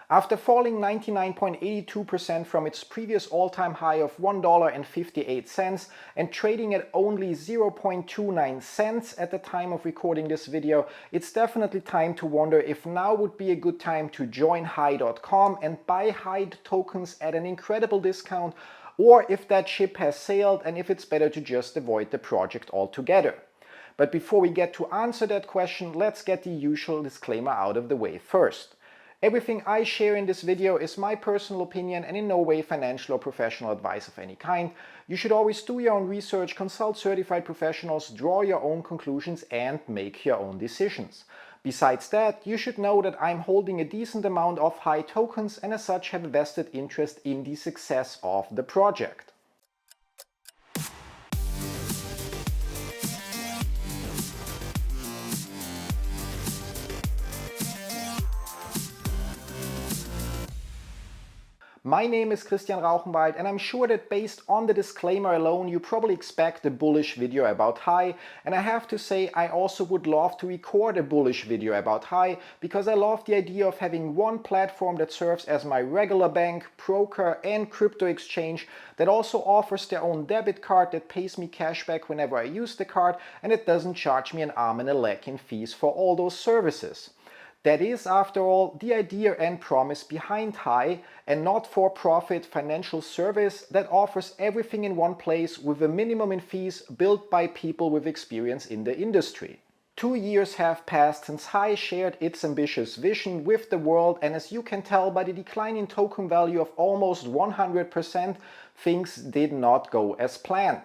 After falling 99.82% from its previous all-time high of $1.58 and trading at only 0.29 cents at the time of recording this video, it's definitely time to wonder if now would be a good time to join HAI.com and buy HAI tokens at an incredible discount, or if that ship has sailed and if it's better to just avoid the project altogether. But before we get to answer that question, let's get the usual disclaimer out of the way first. Everything I share in this video is my personal opinion and in no way financial or professional advice of any kind. You should always do your own research, consult certified professionals, draw your own conclusions and make your own decisions. Besides that, you should know that I'm holding a decent amount of HAI tokens and as such have a vested interest in the success of the project. My name is Christian Rauchenwald and I'm sure that based on the disclaimer alone you probably expect a bullish video about HAI, and I have to say I also would love to record a bullish video about HAI because I love the idea of having one platform that serves as my regular bank, broker and crypto exchange that also offers their own debit card that pays me cashback whenever I use the card, and it doesn't charge me an arm and a leg in fees for all those services. That is, after all, the idea and promise behind HAI, a not-for-profit financial service that offers everything in one place with a minimum in fees built by people with experience in the industry. 2 years have passed since HAI shared its ambitious vision with the world, and as you can tell by the decline in token value of almost 100%, things did not go as planned.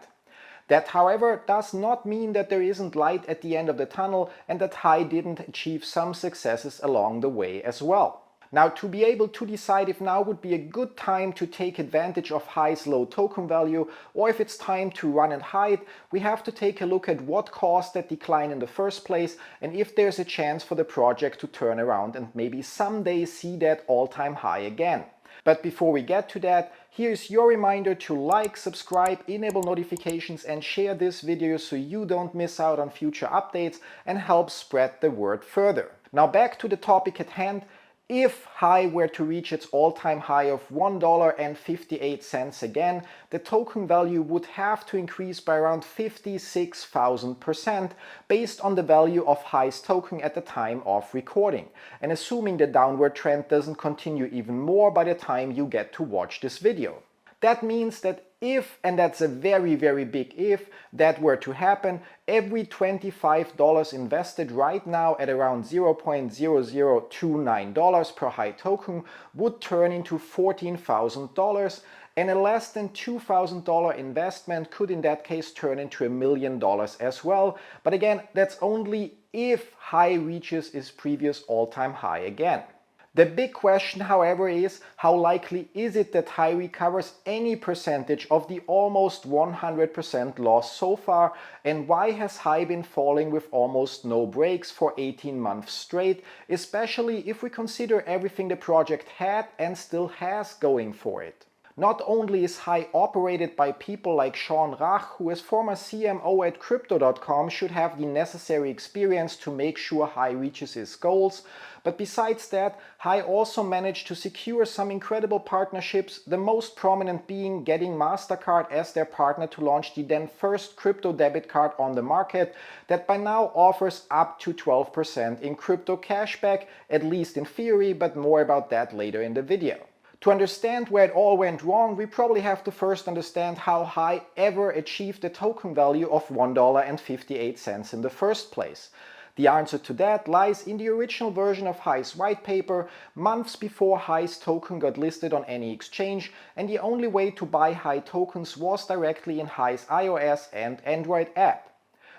That, however, does not mean that there isn't light at the end of the tunnel and that HAI didn't achieve some successes along the way as well. Now, to be able to decide if now would be a good time to take advantage of HAI's low token value or if it's time to run and hide, we have to take a look at what caused that decline in the first place and if there's a chance for the project to turn around and maybe someday see that all-time high again. But before we get to that, here's your reminder to like, subscribe, enable notifications and share this video so you don't miss out on future updates and help spread the word further. Now back to the topic at hand. If HAI were to reach its all-time high of $1.58 again, the token value would have to increase by around 56,000% based on the value of HAI's token at the time of recording, and assuming the downward trend doesn't continue even more by the time you get to watch this video. That means that if, and that's a very, very big if, that were to happen, every $25 invested right now at around $0.0029 per HAI token would turn into $14,000, and a less than $2,000 investment could in that case turn into $1 million as well. But again, that's only if HAI reaches its previous all-time high again. The big question, however, is how likely is it that HAI recovers any percentage of the almost 100% loss so far, and why has HAI been falling with almost no breaks for 18 months straight, especially if we consider everything the project had and still has going for it. Not only is HAI operated by people like Sean Rach, who as former CMO at Crypto.com should have the necessary experience to make sure HAI reaches its goals, but besides that, HAI also managed to secure some incredible partnerships, the most prominent being getting MasterCard as their partner to launch the then first crypto debit card on the market that by now offers up to 12% in crypto cashback, at least in theory, but more about that later in the video. To understand where it all went wrong, we probably have to first understand how HAI ever achieved a token value of $1.58 in the first place. The answer to that lies in the original version of HAI's white paper, months before HAI's token got listed on any exchange, and the only way to buy HAI tokens was directly in HAI's iOS and Android app.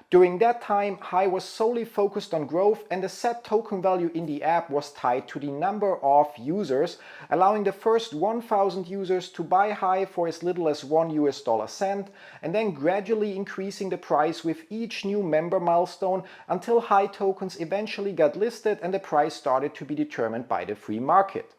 During that time, HAI was solely focused on growth, and the set token value in the app was tied to the number of users, allowing the first 1,000 users to buy HAI for as little as $1 and then gradually increasing the price with each new member milestone until HAI tokens eventually got listed and the price started to be determined by the free market.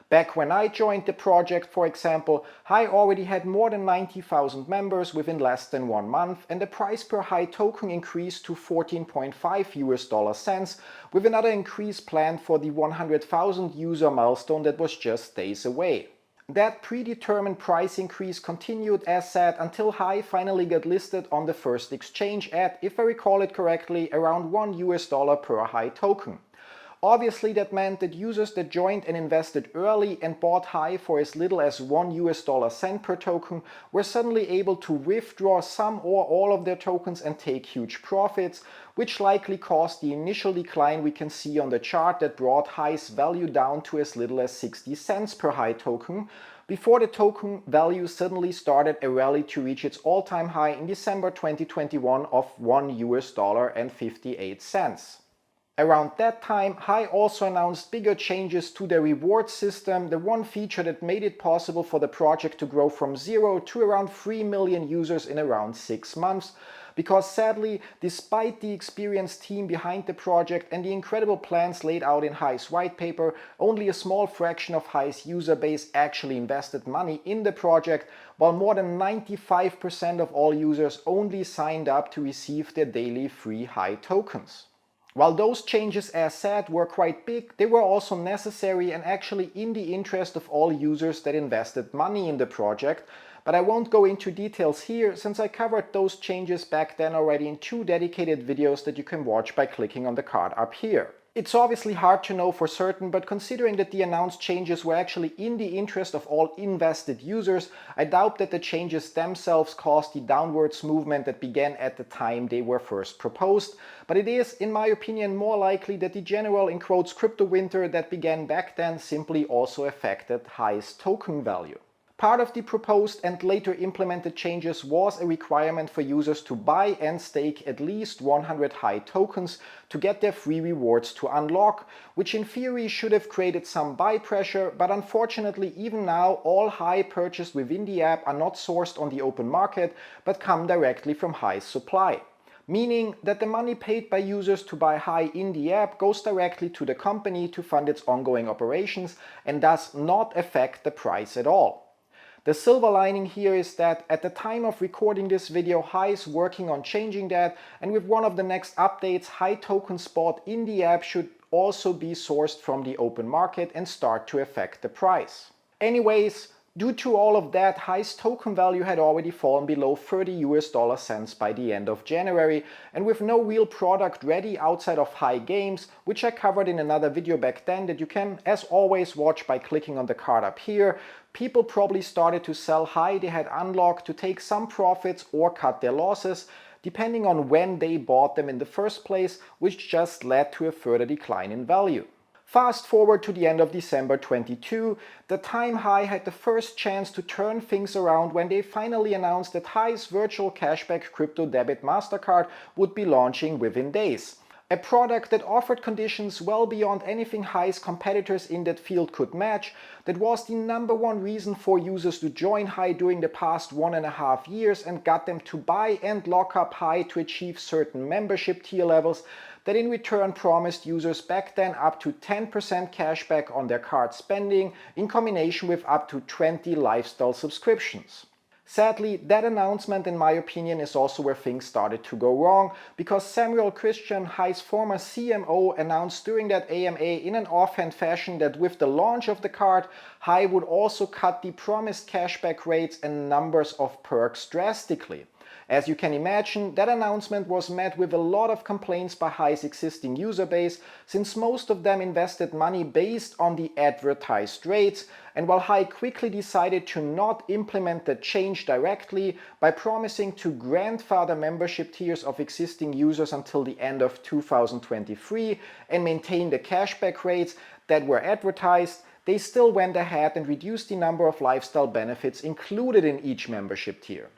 Back when I joined the project, for example, Hi already had more than 90,000 members within less than 1 month, and the price per Hi token increased to 14.5 US cents, with another increase planned for the 100,000 user milestone that was just days away. That predetermined price increase continued as said until Hi finally got listed on the first exchange at, if I recall it correctly, around $1 per Hi token. Obviously that meant that users that joined and invested early and bought Hi for as little as $1 per token were suddenly able to withdraw some or all of their tokens and take huge profits, which likely caused the initial decline we can see on the chart that brought Hi's value down to as little as 60 cents per Hi token, before the token value suddenly started a rally to reach its all-time high in December 2021 of $1.58. Around that time, Hi also announced bigger changes to their reward system, the one feature that made it possible for the project to grow from 0 to around 3 million users in around 6 months. Because sadly, despite the experienced team behind the project and the incredible plans laid out in Hi's white paper, only a small fraction of Hi's user base actually invested money in the project, while more than 95% of all users only signed up to receive their daily free Hi tokens. While those changes, as said, were quite big, they were also necessary and actually in the interest of all users that invested money in the project, but I won't go into details here since I covered those changes back then already in 2 dedicated videos that you can watch by clicking on the card up here. It's obviously hard to know for certain, but considering that the announced changes were actually in the interest of all invested users, I doubt that the changes themselves caused the downwards movement that began at the time they were first proposed, but it is, in my opinion, more likely that the general in quotes crypto winter that began back then simply also affected Hi's token value. Part of the proposed and later implemented changes was a requirement for users to buy and stake at least 100 Hi tokens to get their free rewards to unlock, which in theory should have created some buy pressure, but unfortunately even now all Hi purchased within the app are not sourced on the open market but come directly from Hi's supply. Meaning that the money paid by users to buy Hi in the app goes directly to the company to fund its ongoing operations and does not affect the price at all. The silver lining here is that at the time of recording this video, Hi is working on changing that, and with one of the next updates, Hi tokens bought in the app should also be sourced from the open market and start to affect the price. Anyways, due to all of that, Hi's token value had already fallen below 30 US cents by the end of January, and with no real product ready outside of Hi Games, which I covered in another video back then that you can, as always, watch by clicking on the card up here, people probably started to sell Hi they had unlocked to take some profits or cut their losses, depending on when they bought them in the first place, which just led to a further decline in value. Fast forward to the end of December 22, the time Hi had the first chance to turn things around when they finally announced that Hi's virtual cashback crypto debit MasterCard would be launching within days. A product that offered conditions well beyond anything Hi's competitors in that field could match, that was the #1 reason for users to join Hi during the past 1.5 years and got them to buy and lock up Hi to achieve certain membership tier levels, that in return promised users back then up to 10% cashback on their card spending in combination with up to 20 lifestyle subscriptions. Sadly, that announcement in my opinion is also where things started to go wrong, because Samuel Christian, Hi's former CMO, announced during that AMA in an offhand fashion that with the launch of the card, Hi would also cut the promised cashback rates and numbers of perks drastically. As you can imagine, that announcement was met with a lot of complaints by Hi's existing user base, since most of them invested money based on the advertised rates, and while Hi quickly decided to not implement the change directly by promising to grandfather membership tiers of existing users until the end of 2023 and maintain the cashback rates that were advertised, they still went ahead and reduced the number of lifestyle benefits included in each membership tier.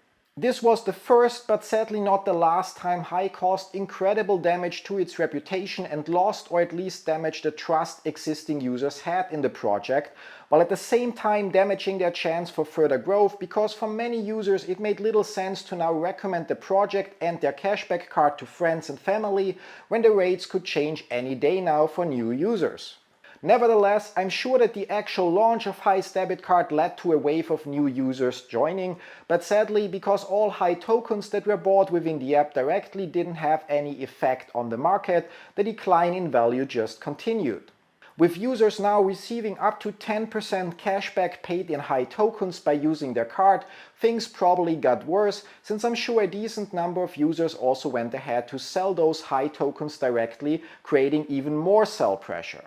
This was the first, but sadly not the last time Hi caused incredible damage to its reputation and lost or at least damaged the trust existing users had in the project, while at the same time damaging their chance for further growth, because for many users it made little sense to now recommend the project and their cashback card to friends and family when the rates could change any day now for new users. Nevertheless, I'm sure that the actual launch of Hi's debit card led to a wave of new users joining, but sadly, because all Hi tokens that were bought within the app directly didn't have any effect on the market, the decline in value just continued. With users now receiving up to 10% cashback paid in Hi tokens by using their card, things probably got worse, since I'm sure a decent number of users also went ahead to sell those Hi tokens directly, creating even more sell pressure.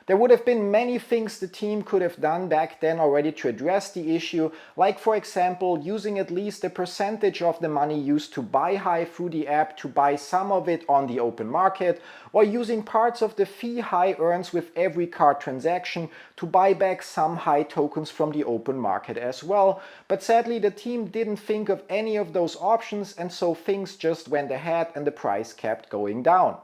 There would have been many things the team could have done back then already to address the issue, like for example using at least a percentage of the money used to buy Hi through the app to buy some of it on the open market, or using parts of the fee Hi earns with every card transaction to buy back some Hi tokens from the open market as well. But sadly the team didn't think of any of those options, and so things just went ahead and the price kept going down.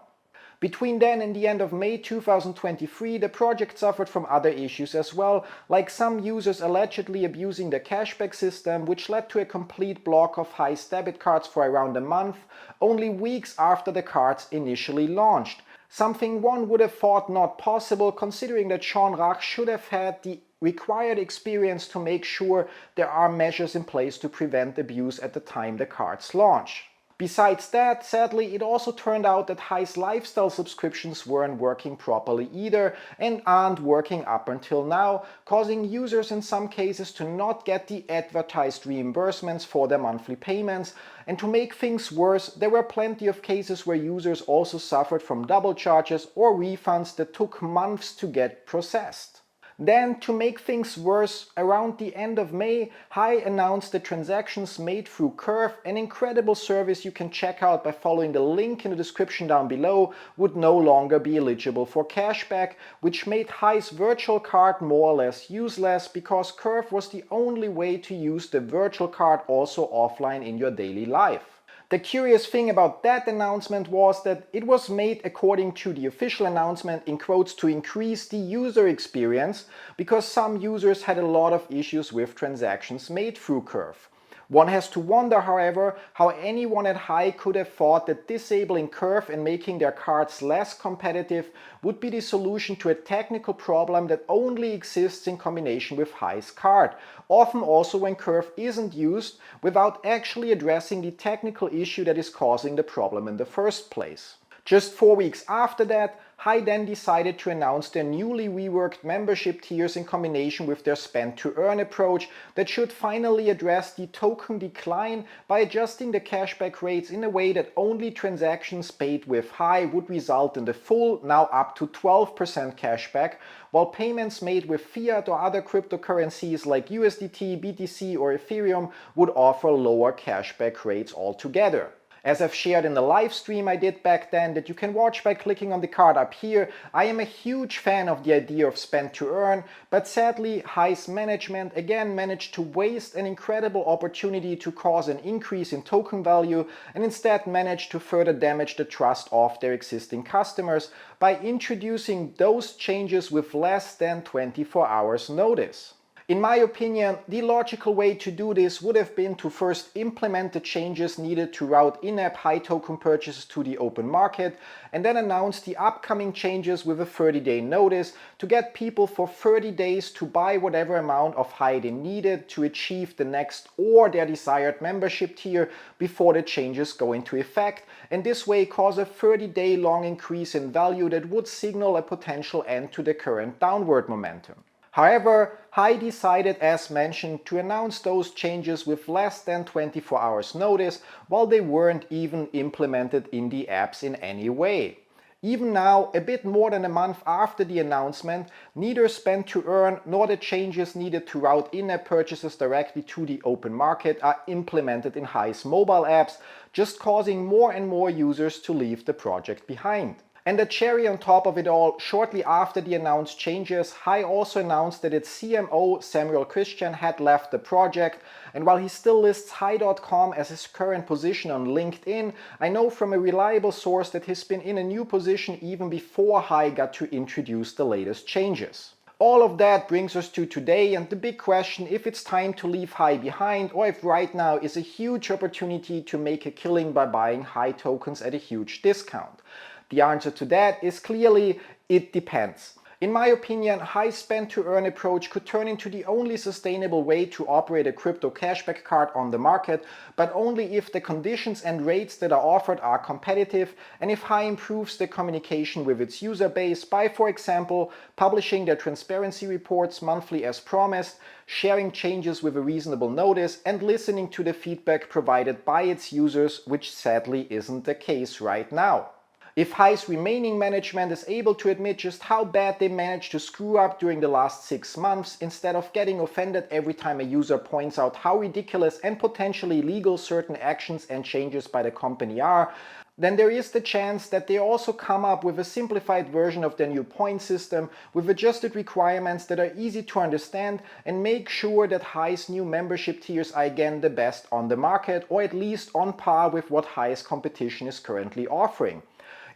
Between then and the end of May 2023, the project suffered from other issues as well, like some users allegedly abusing the cashback system, which led to a complete block of Hi's debit cards for around a month, only weeks after the cards initially launched. Something one would have thought not possible, considering that Sean Rach should have had the required experience to make sure there are measures in place to prevent abuse at the time the cards launch. Besides that, sadly, it also turned out that Hi's lifestyle subscriptions weren't working properly either and aren't working up until now, causing users in some cases to not get the advertised reimbursements for their monthly payments. And to make things worse, there were plenty of cases where users also suffered from double charges or refunds that took months to get processed. Then, to make things worse, around the end of May, Hi announced that transactions made through Curve, an incredible service you can check out by following the link in the description down below, would no longer be eligible for cashback, which made Hi's virtual card more or less useless, because Curve was the only way to use the virtual card also offline in your daily life. The curious thing about that announcement was that it was made according to the official announcement in quotes to increase the user experience, because some users had a lot of issues with transactions made through Curve. One has to wonder, however, how anyone at Hi could have thought that disabling Curve and making their cards less competitive would be the solution to a technical problem that only exists in combination with Hi's card, often also when Curve isn't used, without actually addressing the technical issue that is causing the problem in the first place. Just 4 weeks after that, Hi then decided to announce their newly reworked membership tiers in combination with their spend-to-earn approach that should finally address the token decline by adjusting the cashback rates in a way that only transactions paid with Hi would result in the full, now up to 12% cashback, while payments made with fiat or other cryptocurrencies like USDT, BTC or Ethereum would offer lower cashback rates altogether. As I've shared in the live stream I did back then that you can watch by clicking on the card up here, I am a huge fan of the idea of spend to earn, but sadly Hi's management again managed to waste an incredible opportunity to cause an increase in token value and instead managed to further damage the trust of their existing customers by introducing those changes with less than 24 hours notice. In my opinion, the logical way to do this would have been to first implement the changes needed to route in-app Hi token purchases to the open market, and then announce the upcoming changes with a 30-day notice to get people for 30 days to buy whatever amount of Hi they needed to achieve the next or their desired membership tier before the changes go into effect, and this way cause a 30-day long increase in value that would signal a potential end to the current downward momentum. However, Hi decided, as mentioned, to announce those changes with less than 24 hours notice, while they weren't even implemented in the apps in any way. Even now, a bit more than a month after the announcement, neither spend to earn nor the changes needed to route in-app purchases directly to the open market are implemented in Hi's mobile apps, just causing more and more users to leave the project behind. And the cherry on top of it all, shortly after the announced changes, Hi also announced that its CMO, Samuel Christian, had left the project, and while he still lists Hi.com as his current position on LinkedIn, I know from a reliable source that he's been in a new position even before Hi got to introduce the latest changes. All of that brings us to today and the big question if it's time to leave Hi behind or if right now is a huge opportunity to make a killing by buying Hi tokens at a huge discount. The answer to that is clearly, it depends. In my opinion, high spend to earn approach could turn into the only sustainable way to operate a crypto cashback card on the market, but only if the conditions and rates that are offered are competitive and if High improves the communication with its user base by, for example, publishing their transparency reports monthly as promised, sharing changes with a reasonable notice, and listening to the feedback provided by its users, which sadly isn't the case right now. If High's remaining management is able to admit just how bad they managed to screw up during the last 6 months, instead of getting offended every time a user points out how ridiculous and potentially illegal certain actions and changes by the company are, then there is the chance that they also come up with a simplified version of their new point system with adjusted requirements that are easy to understand and make sure that High's new membership tiers are again the best on the market, or at least on par with what High's competition is currently offering.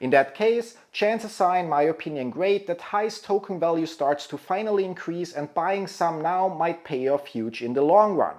In that case, chances are, in my opinion, great that High's token value starts to finally increase, and buying some now might pay off huge in the long run.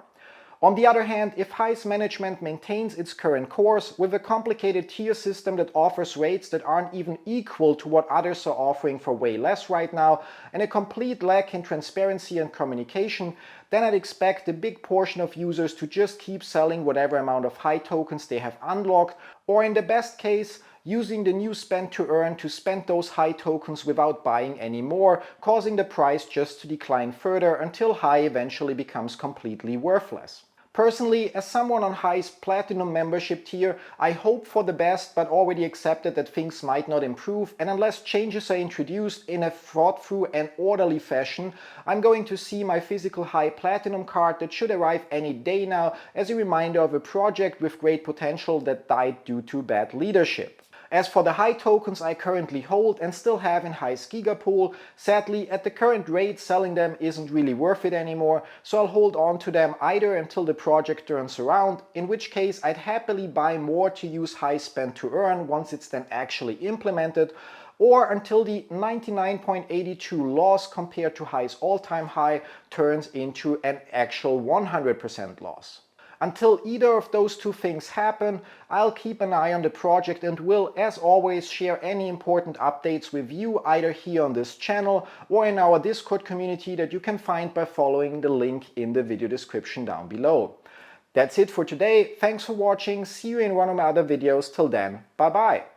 On the other hand, if High's management maintains its current course with a complicated tier system that offers rates that aren't even equal to what others are offering for way less right now, and a complete lack in transparency and communication, then I'd expect a big portion of users to just keep selling whatever amount of High tokens they have unlocked, or in the best case, using the new spend to earn to spend those High tokens without buying any more, causing the price just to decline further until High eventually becomes completely worthless. Personally, as someone on High's Platinum membership tier, I hope for the best, but already accepted that things might not improve, and unless changes are introduced in a thought-through and orderly fashion, I'm going to see my physical High Platinum card that should arrive any day now as a reminder of a project with great potential that died due to bad leadership. As for the High tokens I currently hold and still have in High's Gigapool, sadly at the current rate selling them isn't really worth it anymore, so I'll hold on to them either until the project turns around, in which case I'd happily buy more to use High spend to earn once it's then actually implemented, or until the 99.82 loss compared to High's all-time high turns into an actual 100% loss. Until either of those two things happen, I'll keep an eye on the project and will, as always, share any important updates with you either here on this channel or in our Discord community that you can find by following the link in the video description down below. That's it for today. Thanks for watching. See you in one of my other videos. Till then, bye bye.